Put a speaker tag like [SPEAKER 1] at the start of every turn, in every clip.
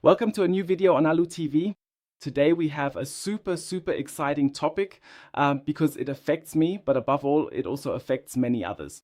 [SPEAKER 1] Welcome to a new video on AlHuTV. Today we have a super exciting topic because it affects me, but above all, it also affects many others.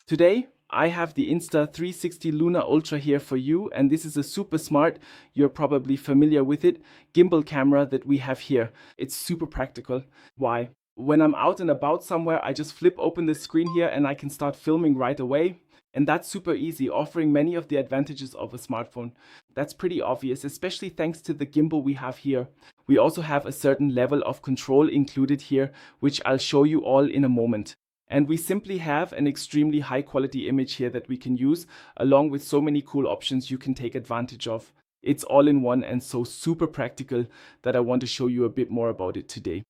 [SPEAKER 1] Today I have the Insta360 Lunar Ultra here for you, and this is a super smart, you're probably familiar with it, gimbal camera that we have here. It's super practical. Why? When I'm out and about somewhere, I just flip open the screen here and I can start filming right away. And that's super easy, offering many of the advantages of a smartphone. That's pretty obvious, especially thanks to the gimbal we have here. We also have a certain level of control included here, which I'll show you all in a moment. And we simply have an extremely high quality image here that we can use, along with so many cool options you can take advantage of. It's all in one and so super practical that I want to show you a bit more about it today.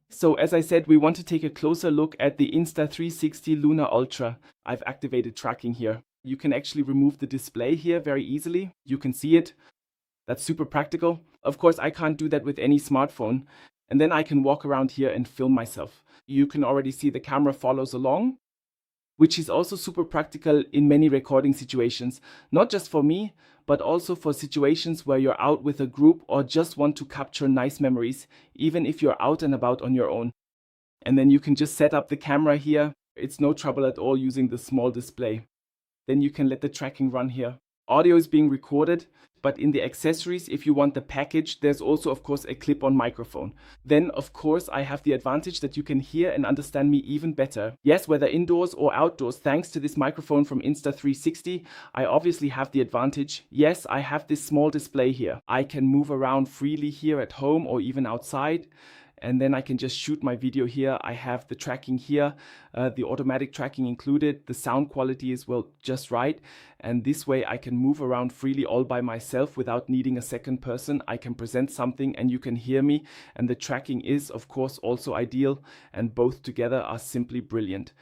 [SPEAKER 1] So as I said, we want to take a closer look at the Insta360 Lunar Ultra. I've activated tracking here. You can actually remove the display here very easily. You can see it. That's super practical. Of course, I can't do that with any smartphone. And then I can walk around here and film myself. You can already see the camera follows along, which is also super practical in many recording situations. Not just for me, but also for situations where you're out with a group or just want to capture nice memories, even if you're out and about on your own. And then you can just set up the camera here. It's no trouble at all using the small display. Then you can let the tracking run here. Audio is being recorded, but in the accessories, if you want the package, there's also, of course, a clip-on microphone. Then, of course, I have the advantage that you can hear and understand me even better. Yes, whether indoors or outdoors, thanks to this microphone from Insta360, I obviously have the advantage. Yes, I have this small display here. I can move around freely here at home or even outside. And then I can just shoot my video here. I have the tracking here, the automatic tracking included. The sound quality is, well, just right. And this way I can move around freely all by myself without needing a second person. I can present something and you can hear me. And the tracking is, of course, also ideal. And both together are simply brilliant.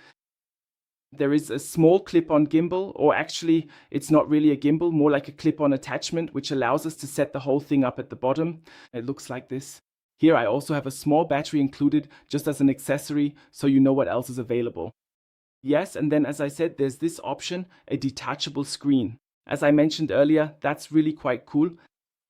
[SPEAKER 1] There is a small clip-on gimbal, or actually it's not really a gimbal, more like a clip-on attachment, which allows us to set the whole thing up at the bottom. It looks like this. Here I also have a small battery included just as an accessory, so you know what else is available. Yes, and then as I said, there's this option, a detachable screen. As I mentioned earlier, that's really quite cool,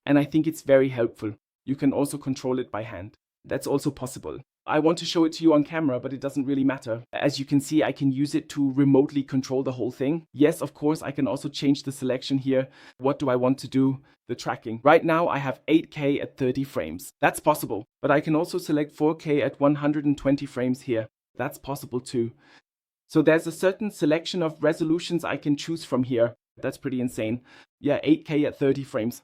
[SPEAKER 1] and I think it's very helpful. You can also control it by hand. That's also possible. I want to show it to you on camera, but it doesn't really matter. As you can see, I can use it to remotely control the whole thing. Yes, of course, I can also change the selection here. What do I want to do? The tracking. Right now, I have 8K at 30 frames. That's possible. But I can also select 4K at 120 frames here. That's possible too. So there's a certain selection of resolutions I can choose from here. That's pretty insane. Yeah, 8K at 30 frames.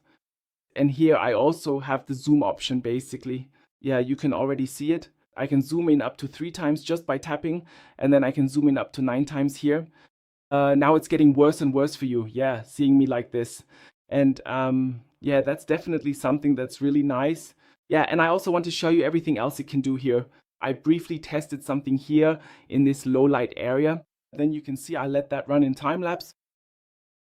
[SPEAKER 1] And here I also have the zoom option basically. Yeah, you can already see it. I can zoom in up to 3 times just by tapping, and then I can zoom in up to 9 times here. Now it's getting worse and worse for you, yeah, seeing me like this. And yeah, that's definitely something that's really nice. Yeah, and I also want to show you everything else it can do here. I briefly tested something here in this low light area. Then you can see I let that run in time lapse.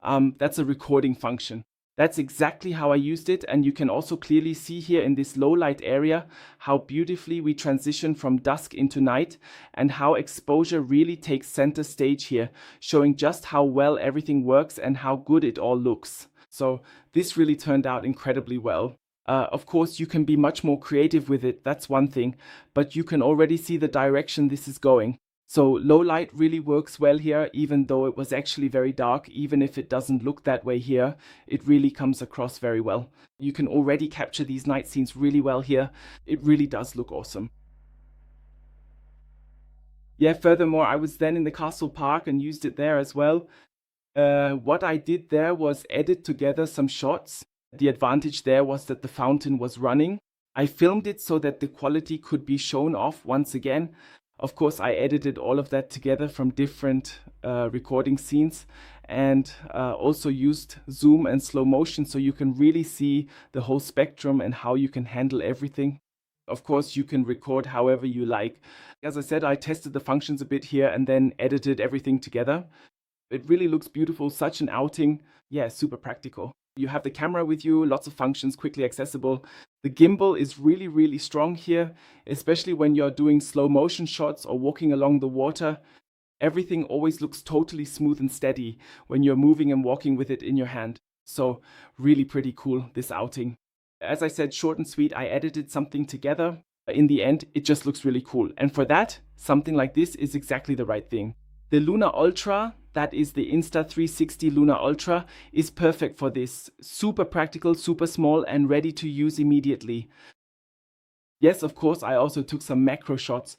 [SPEAKER 1] That's a recording function. That's exactly how I used it, and you can also clearly see here in this low light area how beautifully we transition from dusk into night and how exposure really takes center stage here, showing just how well everything works and how good it all looks. So this really turned out incredibly well. Of course, you can be much more creative with it, that's one thing, but you can already see the direction this is going. So low light really works well here, even though it was actually very dark. Even if it doesn't look that way here, it really comes across very well. You can already capture these night scenes really well here. It really does look awesome. Yeah, furthermore, I was then in the castle park and used it there as well. What I did there was edit together some shots. The advantage there was that the fountain was running. I filmed it so that the quality could be shown off once again. Of course, I edited all of that together from different recording scenes and also used zoom and slow motion so you can really see the whole spectrum and how you can handle everything. Of course, you can record however you like. As I said, I tested the functions a bit here and then edited everything together. It really looks beautiful, such an outing. Yeah, super practical. You have the camera with you, lots of functions, quickly accessible. The gimbal is really, really strong here, especially when you're doing slow motion shots or walking along the water. Everything always looks totally smooth and steady when you're moving and walking with it in your hand. So really pretty cool, this outing. As I said, short and sweet, I edited something together. In the end, it just looks really cool. And for that, something like this is exactly the right thing. The Luna Ultra, that is the Insta360 Luna Ultra, is perfect for this. Super practical, super small, and ready to use immediately. Yes, of course, I also took some macro shots.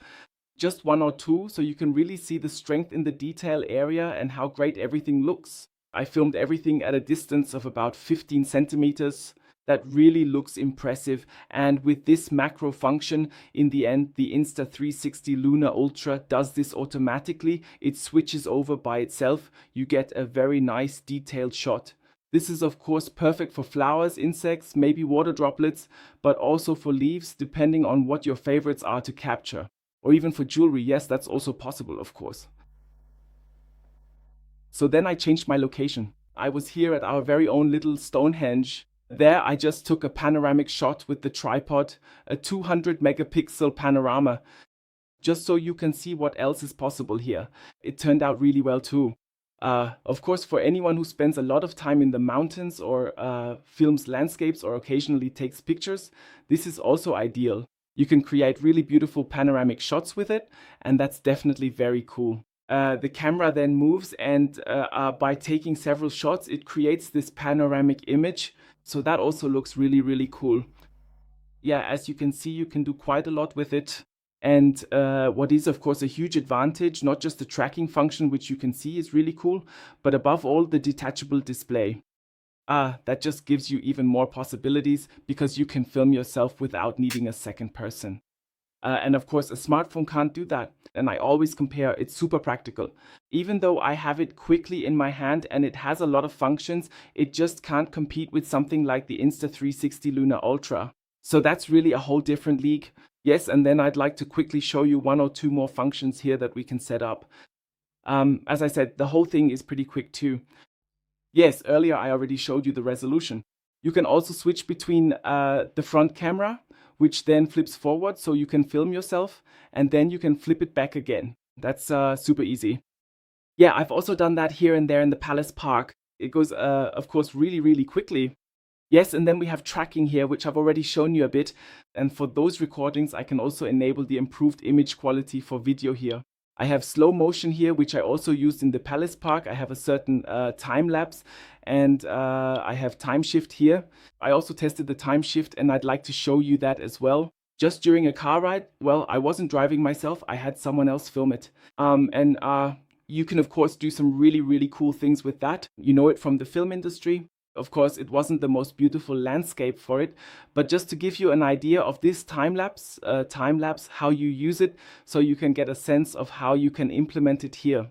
[SPEAKER 1] Just 1 or 2, so you can really see the strength in the detail area and how great everything looks. I filmed everything at a distance of about 15 centimeters. That really looks impressive, and with this macro function, in the end, the Insta360 Luna Ultra does this automatically. It switches over by itself. You get a very nice detailed shot. This is of course perfect for flowers, insects, maybe water droplets, but also for leaves, depending on what your favorites are to capture. Or even for jewelry, yes, that's also possible, of course. So then I changed my location. I was here at our very own little Stonehenge. There I just took a panoramic shot with the tripod, a 200 megapixel panorama, just so you can see what else is possible here. It turned out really well too. Of course, for anyone who spends a lot of time in the mountains or films landscapes or occasionally takes pictures, this is also ideal. You can create really beautiful panoramic shots with it, and that's definitely very cool. The camera then moves, and by taking several shots, it creates this panoramic image. So that also looks really, really cool. Yeah, as you can see, you can do quite a lot with it. And what is, of course, a huge advantage, not just the tracking function, which you can see is really cool, but above all, the detachable display. That just gives you even more possibilities because you can film yourself without needing a second person. And of course, a smartphone can't do that. And I always compare, it's super practical. Even though I have it quickly in my hand and it has a lot of functions, it just can't compete with something like the Insta360 Luna Ultra. So that's really a whole different league. Yes, and then I'd like to quickly show you 1 or 2 more functions here that we can set up. As I said, the whole thing is pretty quick too. Yes, earlier I already showed you the resolution. You can also switch between the front camera, which then flips forward so you can film yourself, and then you can flip it back again. That's super easy. Yeah, I've also done that here and there in the Palace Park. It goes, of course, really, really quickly. Yes, and then we have tracking here, which I've already shown you a bit. And for those recordings, I can also enable the improved image quality for video here. I have slow motion here, which I also used in the Palace Park. I have a certain time lapse, and I have time shift here. I also tested the time shift, and I'd like to show you that as well. Just during a car ride, well, I wasn't driving myself. I had someone else film it. You can, of course, do some really, really cool things with that. You know it from the film industry. Of course, it wasn't the most beautiful landscape for it, but just to give you an idea of this time lapse, how you use it, so you can get a sense of how you can implement it here.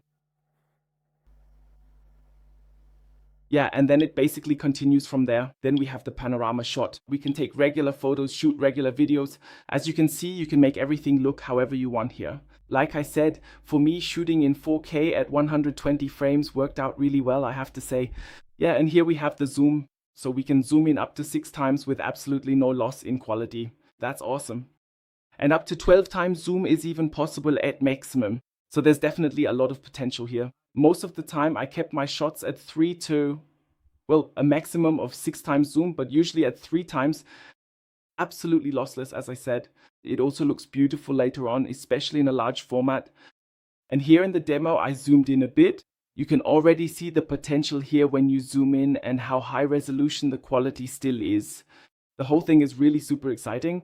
[SPEAKER 1] Yeah, and then it basically continues from there. Then we have the panorama shot. We can take regular photos, shoot regular videos. As you can see, you can make everything look however you want here. Like I said, for me, shooting in 4K at 120 frames worked out really well, I have to say. Yeah, and here we have the zoom. So we can zoom in up to 6 times with absolutely no loss in quality. That's awesome. And up to 12 times zoom is even possible at maximum. So there's definitely a lot of potential here. Most of the time I kept my shots at 3 to, well, a maximum of 6 times zoom, but usually at 3 times. Absolutely lossless, as I said. It also looks beautiful later on, especially in a large format. And here in the demo, I zoomed in a bit. You can already see the potential here when you zoom in and how high resolution the quality still is. The whole thing is really super exciting.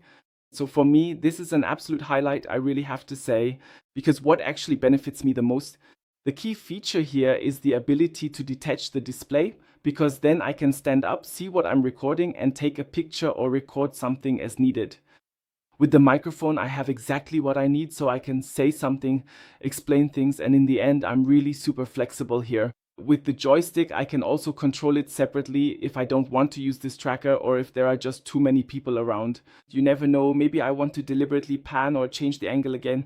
[SPEAKER 1] So for me, this is an absolute highlight, I really have to say, because what actually benefits me the most, the key feature here is the ability to detach the display, because then I can stand up, see what I'm recording, and take a picture or record something as needed. With the microphone, I have exactly what I need, so I can say something, explain things, and in the end, I'm really super flexible here. With the joystick, I can also control it separately if I don't want to use this tracker or if there are just too many people around. You never know, maybe I want to deliberately pan or change the angle again.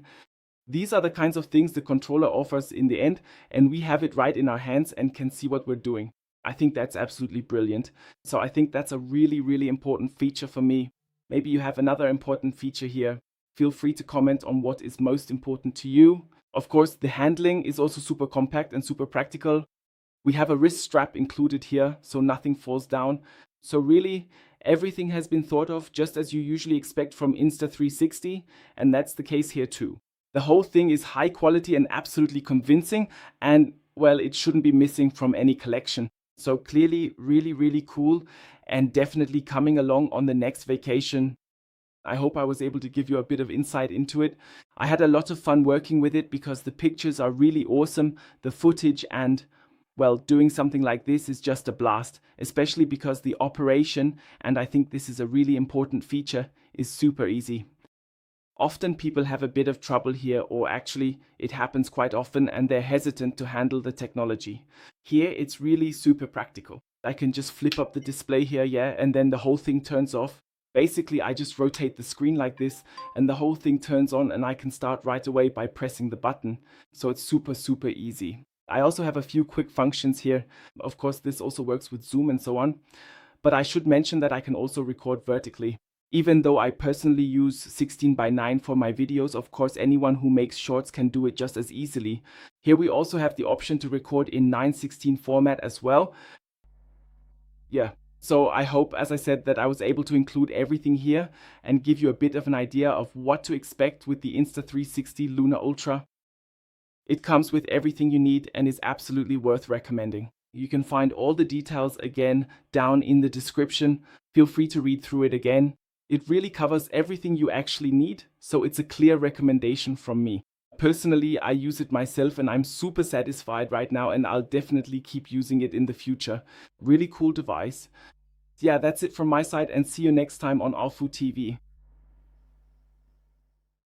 [SPEAKER 1] These are the kinds of things the controller offers in the end, and we have it right in our hands and can see what we're doing. I think that's absolutely brilliant. So I think that's a really, really important feature for me. Maybe you have another important feature here. Feel free to comment on what is most important to you. Of course, the handling is also super compact and super practical. We have a wrist strap included here, so nothing falls down. So really, everything has been thought of just as you usually expect from Insta360, and that's the case here too. The whole thing is high quality and absolutely convincing, and well, it shouldn't be missing from any collection. So clearly, really, really cool, and definitely coming along on the next vacation. I hope I was able to give you a bit of insight into it. I had a lot of fun working with it because the pictures are really awesome, the footage, and well, doing something like this is just a blast, especially because the operation, and I think this is a really important feature, is super easy. Often people have a bit of trouble here, or actually it happens quite often, and they're hesitant to handle the technology. Here it's really super practical. I can just flip up the display here, yeah, and then the whole thing turns off. Basically, I just rotate the screen like this and the whole thing turns on, and I can start right away by pressing the button. So it's super, super easy. I also have a few quick functions here. Of course, this also works with zoom and so on. But I should mention that I can also record vertically. Even though I personally use 16:9 for my videos, of course anyone who makes shorts can do it just as easily. Here we also have the option to record in 9:16 format as well. Yeah, so I hope, as I said, that I was able to include everything here and give you a bit of an idea of what to expect with the Insta360 Luna Ultra. It comes with everything you need and is absolutely worth recommending. You can find all the details again down in the description. Feel free to read through it again. It really covers everything you actually need, so it's a clear recommendation from me. Personally, I use it myself and I'm super satisfied right now, and I'll definitely keep using it in the future. Really cool device. Yeah, that's it from my side, and see you next time on AlHuTV.